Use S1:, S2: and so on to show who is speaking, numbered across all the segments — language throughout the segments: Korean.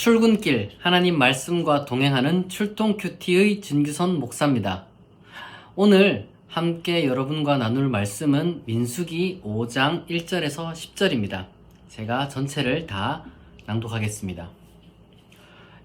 S1: 출근길 하나님 말씀과 동행하는 출동 큐티의 진규선 목사입니다. 오늘 함께 여러분과 나눌 말씀은 민수기 5장 1절에서 10절입니다. 제가 전체를 다 낭독하겠습니다.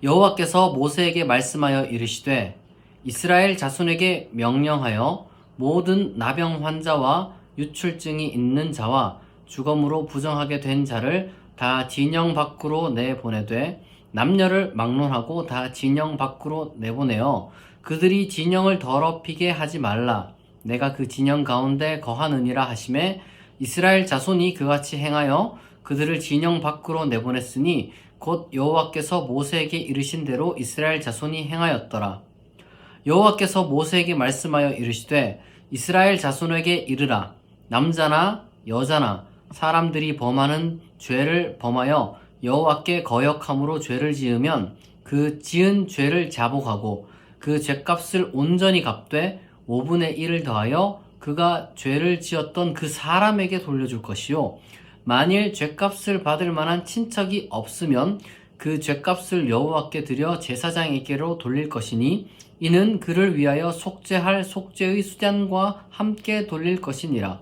S1: 여호와께서 모세에게 말씀하여 이르시되 이스라엘 자손에게 명령하여 모든 나병 환자와 유출증이 있는 자와 죽음으로 부정하게 된 자를 다 진영 밖으로 내보내되 남녀를 막론하고 다 진영 밖으로 내보내어 그들이 진영을 더럽히게 하지 말라. 내가 그 진영 가운데 거하느니라 하시매 이스라엘 자손이 그같이 행하여 그들을 진영 밖으로 내보냈으니 곧 여호와께서 모세에게 이르신 대로 이스라엘 자손이 행하였더라. 여호와께서 모세에게 말씀하여 이르시되 이스라엘 자손에게 이르라. 남자나 여자나 사람들이 범하는 죄를 범하여 여호와께 거역함으로 죄를 지으면 그 지은 죄를 자복하고 그 죄값을 온전히 갚되 5분의 1을 더하여 그가 죄를 지었던 그 사람에게 돌려줄 것이요 만일 죄값을 받을 만한 친척이 없으면 그 죄값을 여호와께 드려 제사장에게로 돌릴 것이니 이는 그를 위하여 속죄할 속죄의 수잔과 함께 돌릴 것이니라.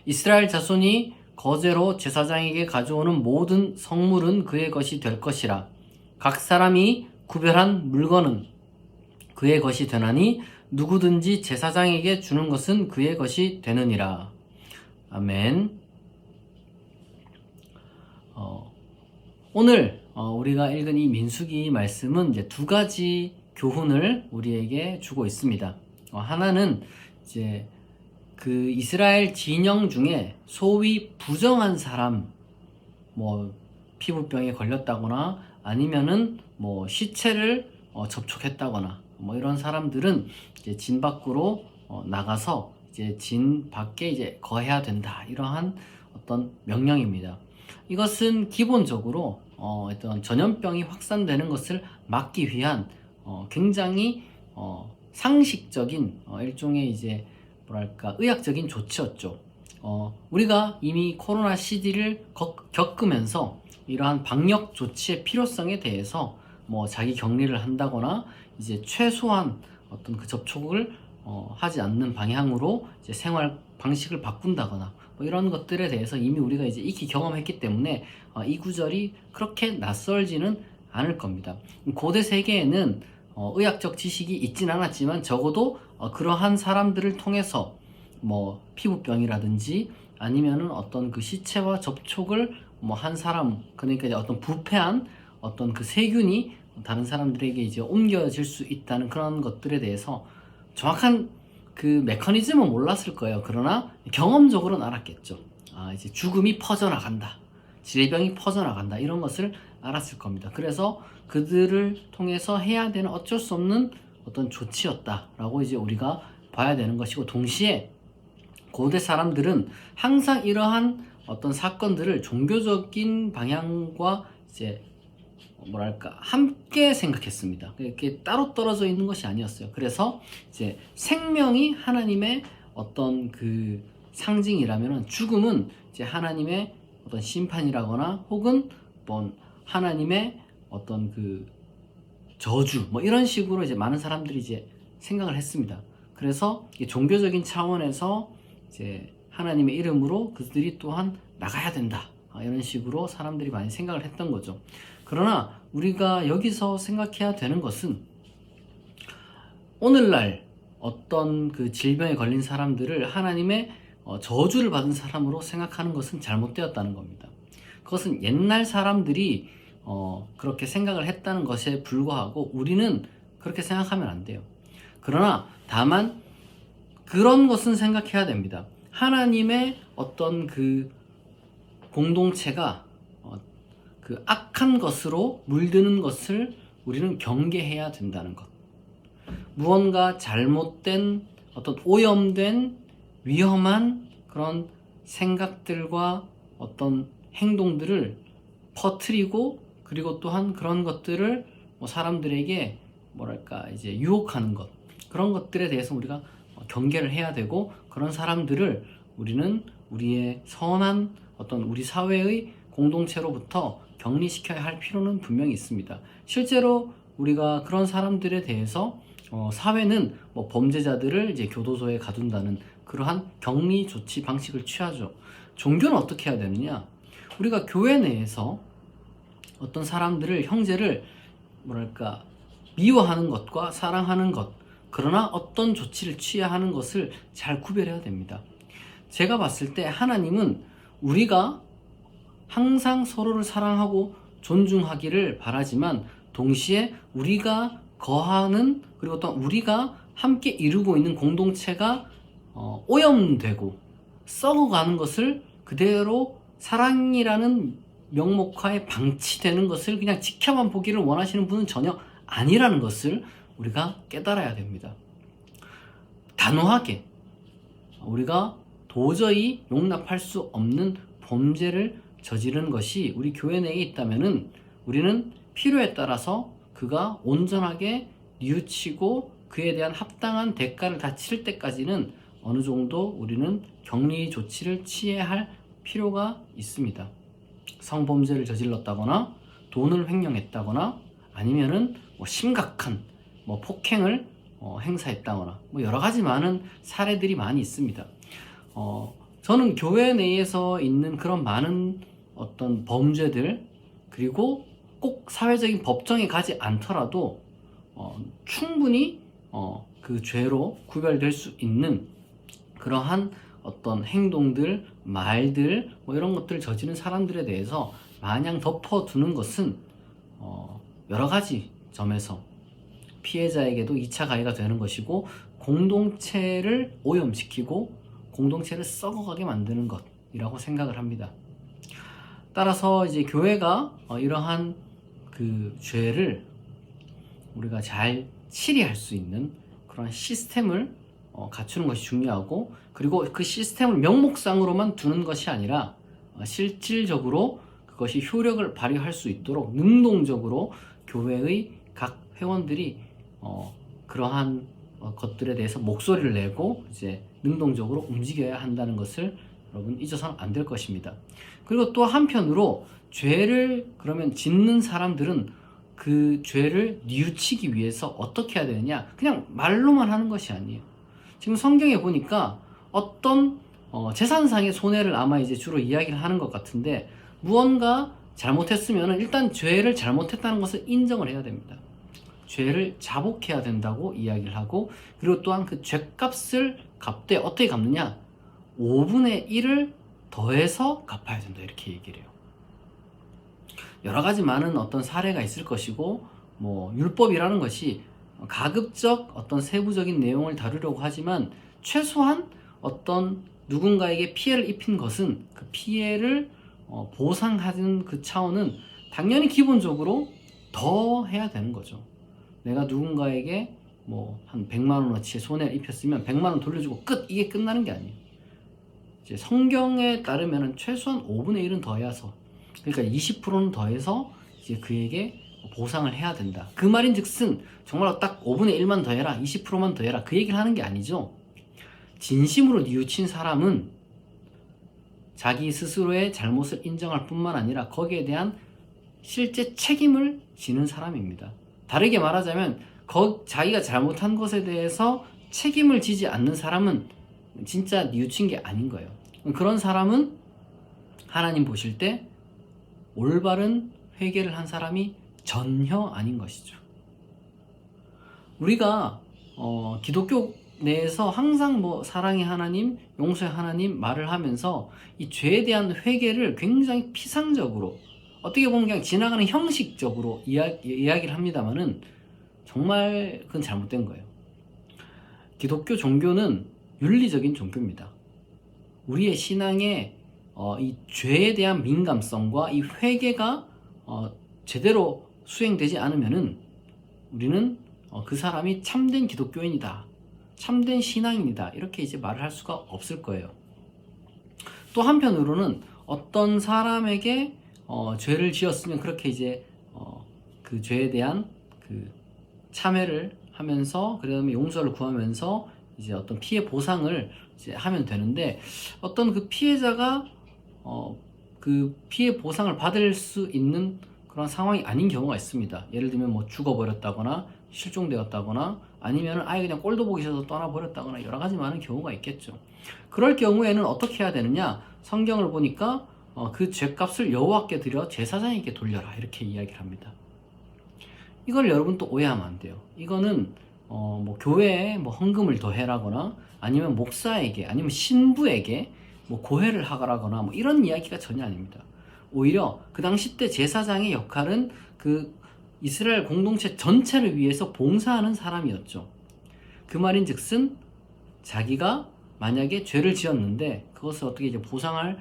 S1: 이스라엘 자손이 거제로 제사장에게 가져오는 모든 성물은 그의 것이 될 것이라. 각 사람이 구별한 물건은 그의 것이 되나니 누구든지 제사장에게 주는 것은 그의 것이 되느니라. 아멘. 오늘 우리가 읽은 이 민수기 말씀은 이제 두 가지 교훈을 우리에게 주고 있습니다. 하나는 이제 그 이스라엘 진영 중에 소위 부정한 사람, 피부병에 걸렸다거나 아니면은 시체를 접촉했다거나 이런 사람들은 이제 진 밖으로 나가서 이제 진 밖에 이제 거해야 된다. 이러한 어떤 명령입니다. 이것은 기본적으로 어떤 전염병이 확산되는 것을 막기 위한 굉장히 상식적인 일종의 이제 의학적인 조치였죠. 우리가 이미 코로나 시기를 겪으면서 이러한 방역 조치의 필요성에 대해서 자기 격리를 한다거나 이제 최소한 어떤 그 접촉을 하지 않는 방향으로 이제 생활 방식을 바꾼다거나 이런 것들에 대해서 이미 우리가 이제 익히 경험했기 때문에 이 구절이 그렇게 낯설지는 않을 겁니다. 고대 세계에는 의학적 지식이 있진 않았지만 적어도 그러한 사람들을 통해서 피부병이라든지 아니면은 어떤 그 시체와 접촉을 한 사람, 그러니까 이제 어떤 부패한 어떤 그 세균이 다른 사람들에게 이제 옮겨질 수 있다는 그런 것들에 대해서 정확한 그 메커니즘은 몰랐을 거예요. 그러나 경험적으로는 알았겠죠. 이제 죽음이 퍼져나간다, 질병이 퍼져나간다, 이런 것을 알았을 겁니다. 그래서 그들을 통해서 해야 되는 어쩔 수 없는 어떤 조치였다라고 이제 우리가 봐야 되는 것이고, 동시에 고대 사람들은 항상 이러한 어떤 사건들을 종교적인 방향과 이제 함께 생각했습니다. 이렇게 따로 떨어져 있는 것이 아니었어요. 그래서 이제 생명이 하나님의 어떤 그 상징이라면은 죽음은 이제 하나님의 어떤 심판이라거나 혹은 하나님의 어떤 그 저주 이런 식으로 이제 많은 사람들이 이제 생각을 했습니다. 그래서 종교적인 차원에서 이제 하나님의 이름으로 그들이 또한 나가야 된다, 이런 식으로 사람들이 많이 생각을 했던 거죠. 그러나 우리가 여기서 생각해야 되는 것은 오늘날 어떤 그 질병에 걸린 사람들을 하나님의 저주를 받은 사람으로 생각하는 것은 잘못되었다는 겁니다. 그것은 옛날 사람들이 그렇게 생각을 했다는 것에 불과하고 우리는 그렇게 생각하면 안 돼요. 그러나 다만 그런 것은 생각해야 됩니다. 하나님의 어떤 그 공동체가 그 악한 것으로 물드는 것을 우리는 경계해야 된다는 것. 무언가 잘못된 어떤 오염된 위험한 그런 생각들과 어떤 행동들을 퍼뜨리고, 그리고 또한 그런 것들을 사람들에게 이제 유혹하는 것, 그런 것들에 대해서 우리가 경계를 해야 되고, 그런 사람들을 우리는 우리의 선한 어떤 우리 사회의 공동체로부터 격리시켜야 할 필요는 분명히 있습니다. 실제로 우리가 그런 사람들에 대해서 사회는 뭐 범죄자들을 이제 교도소에 가둔다는 그러한 격리 조치 방식을 취하죠. 종교는 어떻게 해야 되느냐? 우리가 교회 내에서 어떤 사람들을, 형제를 뭐랄까 미워하는 것과 사랑하는 것, 그러나 어떤 조치를 취해야 하는 것을 잘 구별해야 됩니다. 제가 봤을 때 하나님은 우리가 항상 서로를 사랑하고 존중하기를 바라지만 동시에 우리가 거하는, 그리고 또 우리가 함께 이루고 있는 공동체가 오염되고 썩어가는 것을 그대로 사랑이라는 명목하에 방치되는 것을 그냥 지켜만 보기를 원하시는 분은 전혀 아니라는 것을 우리가 깨달아야 됩니다. 단호하게 우리가 도저히 용납할 수 없는 범죄를 저지르는 것이 우리 교회 내에 있다면은 우리는 필요에 따라서 그가 온전하게 뉘우치고 그에 대한 합당한 대가를 다 치를 때까지는 어느 정도 우리는 격리 조치를 취해야 할 필요가 있습니다. 성범죄를 저질렀다거나 돈을 횡령했다거나 아니면은 뭐 심각한 뭐 폭행을 행사했다거나 뭐 여러 가지 많은 사례들이 많이 있습니다. 저는 교회 내에서 있는 그런 많은 어떤 범죄들, 그리고 꼭 사회적인 법정에 가지 않더라도 충분히 그 죄로 구별될 수 있는 그러한 어떤 행동들, 말들, 뭐 이런 것들을 저지른 사람들에 대해서 마냥 덮어두는 것은 여러 가지 점에서 피해자에게도 2차 가해가 되는 것이고 공동체를 오염시키고 공동체를 썩어가게 만드는 것이라고 생각을 합니다. 따라서 이제 교회가 이러한 그 죄를 우리가 잘 치리할 수 있는 그런 시스템을 갖추는 것이 중요하고, 그리고 그 시스템을 명목상으로만 두는 것이 아니라 실질적으로 그것이 효력을 발휘할 수 있도록 능동적으로 교회의 각 회원들이 그러한 것들에 대해서 목소리를 내고 이제 능동적으로 움직여야 한다는 것을 여러분 잊어서는 안 될 것입니다. 그리고 또 한편으로 죄를 그러면 짓는 사람들은 그 죄를 뉘우치기 위해서 어떻게 해야 되느냐? 그냥 말로만 하는 것이 아니에요. 지금 성경에 보니까 어떤 재산상의 손해를 아마 이제 주로 이야기를 하는 것 같은데, 무언가 잘못했으면 일단 죄를 잘못했다는 것을 인정을 해야 됩니다. 죄를 자복해야 된다고 이야기를 하고, 그리고 또한 그 죄값을 갚되 어떻게 갚느냐? 5분의 1을 더해서 갚아야 된다, 이렇게 얘기를 해요. 여러 가지 많은 어떤 사례가 있을 것이고, 뭐 율법이라는 것이 가급적 어떤 세부적인 내용을 다루려고 하지만 최소한 어떤 누군가에게 피해를 입힌 것은 그 피해를 보상하는 그 차원은 당연히 기본적으로 더 해야 되는 거죠. 내가 누군가에게 뭐 한 100만 원어치의 손해를 입혔으면 100만 원 돌려주고 끝, 이게 끝나는 게 아니에요. 이제 성경에 따르면 최소한 5분의 1은 더해서, 그러니까 20%는 더해서 이제 그에게 보상을 해야 된다. 그 말인즉슨 정말 딱 5분의 1만 더해라, 20%만 더해라, 그 얘기를 하는 게 아니죠. 진심으로 뉘우친 사람은 자기 스스로의 잘못을 인정할 뿐만 아니라 거기에 대한 실제 책임을 지는 사람입니다. 다르게 말하자면 자기가 잘못한 것에 대해서 책임을 지지 않는 사람은 진짜 뉘우친 게 아닌 거예요. 그런 사람은 하나님 보실 때 올바른 회개를 한 사람이 전혀 아닌 것이죠. 우리가 기독교 내에서 항상 뭐 사랑의 하나님, 용서의 하나님 말을 하면서 이 죄에 대한 회개를 굉장히 피상적으로, 어떻게 보면 그냥 지나가는 형식적으로 이야기를 합니다만은 정말 그건 잘못된 거예요. 기독교 종교는 윤리적인 종교입니다. 우리의 신앙에 이 죄에 대한 민감성과 이 회개가 제대로 수행되지 않으면은 우리는 그 사람이 참된 기독교인이다, 참된 신앙인이다, 이렇게 이제 말을 할 수가 없을 거예요. 또 한편으로는 어떤 사람에게 죄를 지었으면 그렇게 이제 그 죄에 대한 그 참회를 하면서, 그다음에 용서를 구하면서 이제 어떤 피해 보상을 이제 하면 되는데, 어떤 그 피해자가 그 피해 보상을 받을 수 있는 그런 상황이 아닌 경우가 있습니다. 예를 들면 뭐 죽어버렸다거나 실종되었다거나 아니면 아예 그냥 꼴도 보기 싫어서 떠나버렸다거나 여러 가지 많은 경우가 있겠죠. 그럴 경우에는 어떻게 해야 되느냐? 성경을 보니까 그 죄값을 여호와께 드려 제사장에게 돌려라 이렇게 이야기를 합니다. 이걸 여러분 또 오해하면 안 돼요. 이거는 뭐 교회에 뭐 헌금을 더해라거나 아니면 목사에게 아니면 신부에게 뭐 고해를 하거나 뭐 이런 이야기가 전혀 아닙니다. 오히려 그 당시 때 제사장의 역할은 그 이스라엘 공동체 전체를 위해서 봉사하는 사람이었죠. 그 말인즉슨 자기가 만약에 죄를 지었는데 그것을 어떻게 이제 보상할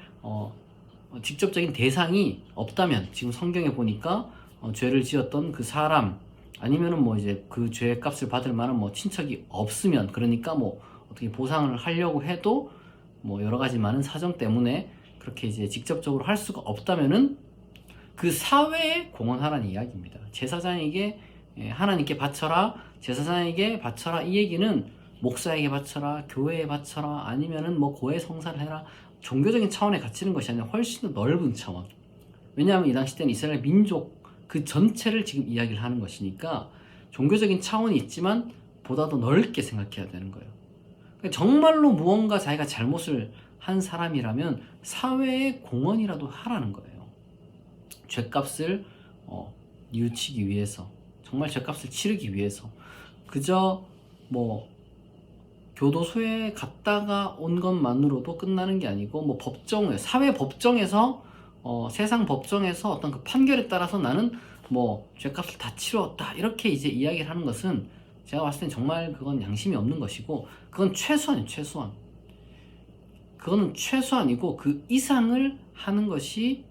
S1: 직접적인 대상이 없다면, 지금 성경에 보니까 죄를 지었던 그 사람 아니면은 뭐 이제 그 죄의 값을 받을 만한 뭐 친척이 없으면, 그러니까 뭐 어떻게 보상을 하려고 해도 뭐 여러 가지 많은 사정 때문에 그렇게 이제 직접적으로 할 수가 없다면은 그 사회에 공헌하라는 이야기입니다. 제사장에게 하나님께 바쳐라, 제사장에게 바쳐라, 이 얘기는 목사에게 바쳐라, 교회에 바쳐라, 아니면은 뭐 고해 성사를 해라, 종교적인 차원에 갇히는 것이 아니라 훨씬 더 넓은 차원. 왜냐하면 이 당시 때는 이스라엘 민족 그 전체를 지금 이야기를 하는 것이니까 종교적인 차원이 있지만 보다 더 넓게 생각해야 되는 거예요. 정말로 무언가 자기가 잘못을 한 사람이라면 사회에 공헌이라도 하라는 거예요. 죄값을 뉘우치기 위해서, 정말 죄값을 치르기 위해서. 그저 뭐 교도소에 갔다가 온 것만으로도 끝나는 게 아니고, 뭐 법정, 사회 법정에서 세상 법정에서 어떤 그 판결에 따라서 나는 뭐 죄값을 다 치루었다 이렇게 이제 이야기를 하는 것은 제가 봤을 땐 정말 그건 양심이 없는 것이고, 그건 최소한이에요. 최소한. 그거는 최소한이고 그 이상을 하는 것이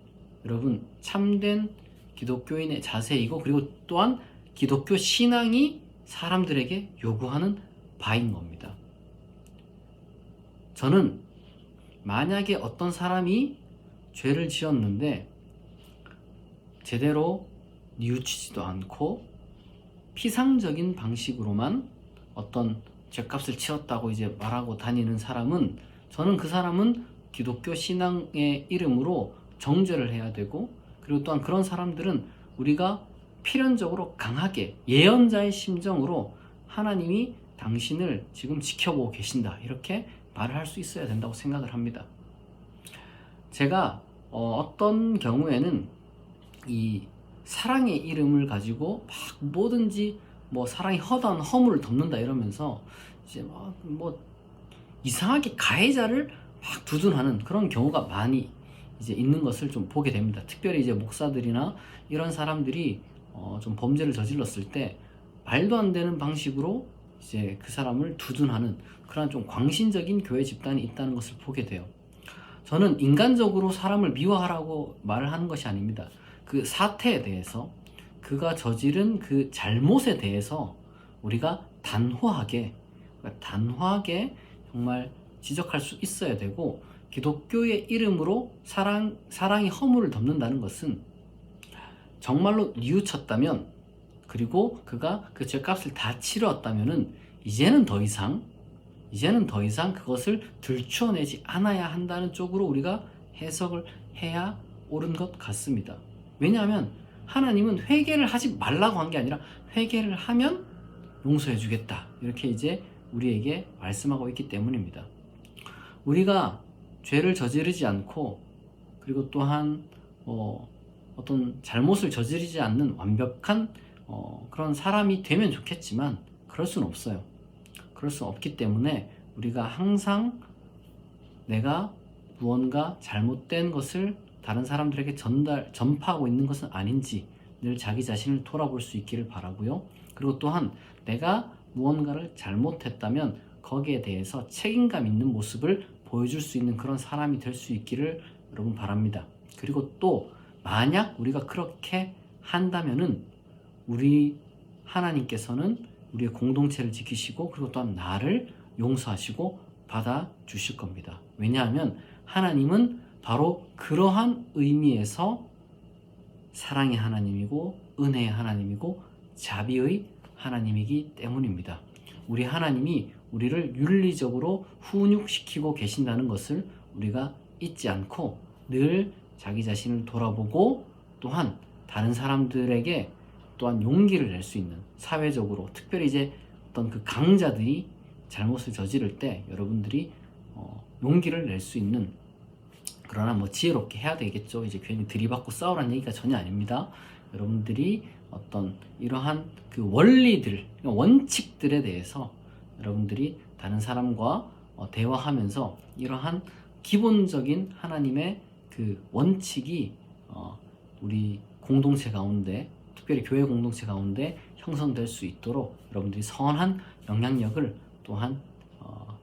S1: 여러분 참된 기독교인의 자세이고, 그리고 또한 기독교 신앙이 사람들에게 요구하는 바인 겁니다. 저는 만약에 어떤 사람이 죄를 지었는데 제대로 뉘우치지도 않고 피상적인 방식으로만 어떤 죄값을 치렀다고 이제 말하고 다니는 사람은, 저는 그 사람은 기독교 신앙의 이름으로 정죄를 해야 되고, 그리고 또한 그런 사람들은 우리가 필연적으로 강하게 예언자의 심정으로 하나님이 당신을 지금 지켜보고 계신다 이렇게 말을 할 수 있어야 된다고 생각을 합니다. 제가 어떤 경우에는 이 사랑의 이름을 가지고 막 뭐든지 뭐 사랑이 허다한 허물을 덮는다 이러면서 이제 뭐 이상하게 가해자를 막 두둔하는 그런 경우가 많이 이제 있는 것을 좀 보게 됩니다. 특별히 이제 목사들이나 이런 사람들이 좀 범죄를 저질렀을 때 말도 안 되는 방식으로 이제 그 사람을 두둔하는 그런 좀 광신적인 교회 집단이 있다는 것을 보게 돼요. 저는 인간적으로 사람을 미워하라고 말을 하는 것이 아닙니다. 그 사태에 대해서, 그가 저지른 그 잘못에 대해서 우리가 단호하게 정말 지적할 수 있어야 되고, 기독교의 이름으로 사랑이 허물을 덮는다는 것은 정말로 뉘우쳤다면, 그리고 그가 그 죄값을 다 치렀다면은 이제는 더 이상 그것을 들추어내지 않아야 한다는 쪽으로 우리가 해석을 해야 옳은 것 같습니다. 왜냐하면 하나님은 회개를 하지 말라고 한 게 아니라 회개를 하면 용서해 주겠다 이렇게 이제 우리에게 말씀하고 있기 때문입니다. 우리가 죄를 저지르지 않고, 그리고 또한 어떤 잘못을 저지르지 않는 완벽한 그런 사람이 되면 좋겠지만 그럴 수는 없어요. 그럴 수 없기 때문에 우리가 항상 내가 무언가 잘못된 것을 다른 사람들에게 전파하고 있는 것은 아닌지 늘 자기 자신을 돌아볼 수 있기를 바라고요. 그리고 또한 내가 무언가를 잘못했다면 거기에 대해서 책임감 있는 모습을 보여줄 수 있는 그런 사람이 될 수 있기를 여러분 바랍니다. 그리고 또 만약 우리가 그렇게 한다면은 우리 하나님께서는 우리의 공동체를 지키시고, 그리고 또한 나를 용서하시고 받아주실 겁니다. 왜냐하면 하나님은 바로 그러한 의미에서 사랑의 하나님이고 은혜의 하나님이고 자비의 하나님이기 때문입니다. 우리 하나님이 우리를 윤리적으로 훈육시키고 계신다는 것을 우리가 잊지 않고 늘 자기 자신을 돌아보고 또한 다른 사람들에게 또한 용기를 낼 수 있는, 사회적으로 특별히 이제 어떤 그 강자들이 잘못을 저지를 때 여러분들이 용기를 낼 수 있는, 그러나 뭐 지혜롭게 해야 되겠죠. 이제 괜히 들이받고 싸우라는 얘기가 전혀 아닙니다. 여러분들이 어떤 이러한 그 원리들, 원칙들에 대해서 여러분들이 다른 사람과 대화하면서 이러한 기본적인 하나님의 그 원칙이 우리 공동체 가운데, 특별히 교회 공동체 가운데 형성될 수 있도록 여러분들이 선한 영향력을 또한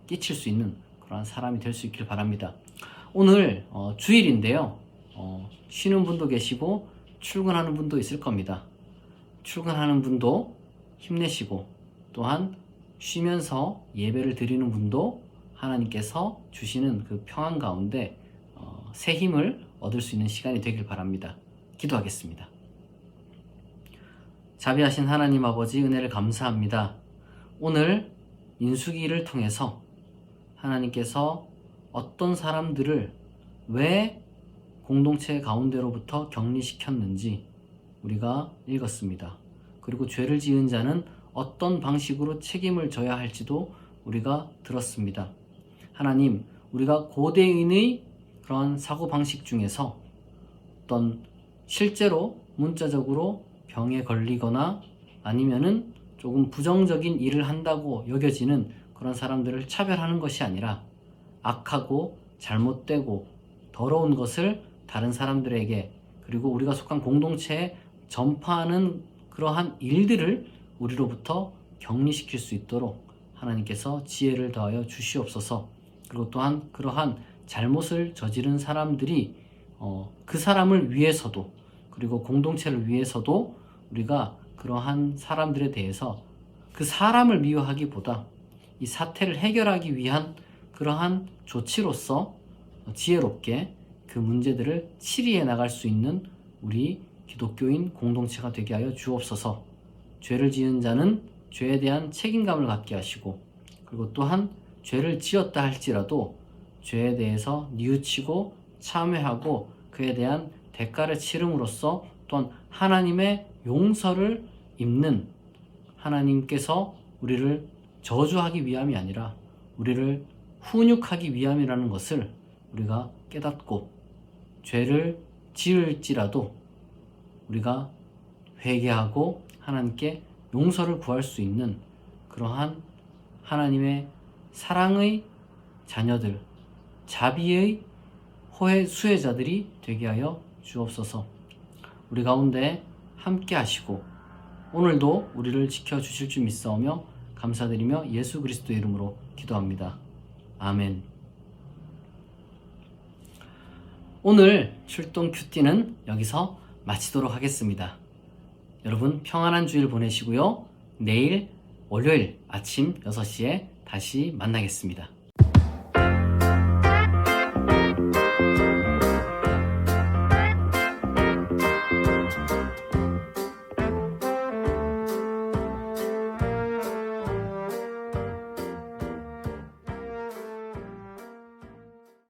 S1: 끼칠 수 있는 그러한 사람이 될 수 있길 바랍니다. 오늘 주일인데요. 쉬는 분도 계시고 출근하는 분도 있을 겁니다. 출근하는 분도 힘내시고, 또한 쉬면서 예배를 드리는 분도 하나님께서 주시는 그 평안 가운데 새 힘을 얻을 수 있는 시간이 되길 바랍니다. 기도하겠습니다. 자비하신 하나님 아버지, 은혜를 감사합니다. 오늘 민수기를 통해서 하나님께서 어떤 사람들을 왜 공동체 가운데로부터 격리시켰는지 우리가 읽었습니다. 그리고 죄를 지은 자는 어떤 방식으로 책임을 져야 할지도 우리가 들었습니다. 하나님, 우리가 고대인의 그런 사고방식 중에서 어떤 실제로 문자적으로 병에 걸리거나 아니면은 조금 부정적인 일을 한다고 여겨지는 그런 사람들을 차별하는 것이 아니라 악하고 잘못되고 더러운 것을 다른 사람들에게, 그리고 우리가 속한 공동체에 전파하는 그러한 일들을 우리로부터 격리시킬 수 있도록 하나님께서 지혜를 더하여 주시옵소서. 그리고 또한 그러한 잘못을 저지른 사람들이 그 사람을 위해서도, 그리고 공동체를 위해서도 우리가 그러한 사람들에 대해서 그 사람을 미워하기보다 이 사태를 해결하기 위한 그러한 조치로서 지혜롭게 그 문제들을 치리해 나갈 수 있는 우리 기독교인 공동체가 되게 하여 주옵소서. 죄를 지은 자는 죄에 대한 책임감을 갖게 하시고, 그리고 또한 죄를 지었다 할지라도 죄에 대해서 뉘우치고 참회하고 그에 대한 대가를 치름으로써 또한 하나님의 용서를 입는, 하나님께서 우리를 저주하기 위함이 아니라 우리를 훈육하기 위함이라는 것을 우리가 깨닫고, 죄를 지을지라도 우리가 회개하고 하나님께 용서를 구할 수 있는 그러한 하나님의 사랑의 자녀들, 자비의 수혜자들이 되게 하여 주옵소서. 우리 가운데 함께 하시고 오늘도 우리를 지켜주실 줄 믿사오며 감사드리며 예수 그리스도의 이름으로 기도합니다. 아멘. 오늘 출동 큐티는 여기서 마치도록 하겠습니다. 여러분 평안한 주일 보내시고요. 내일 월요일 아침 6시에 다시 만나겠습니다.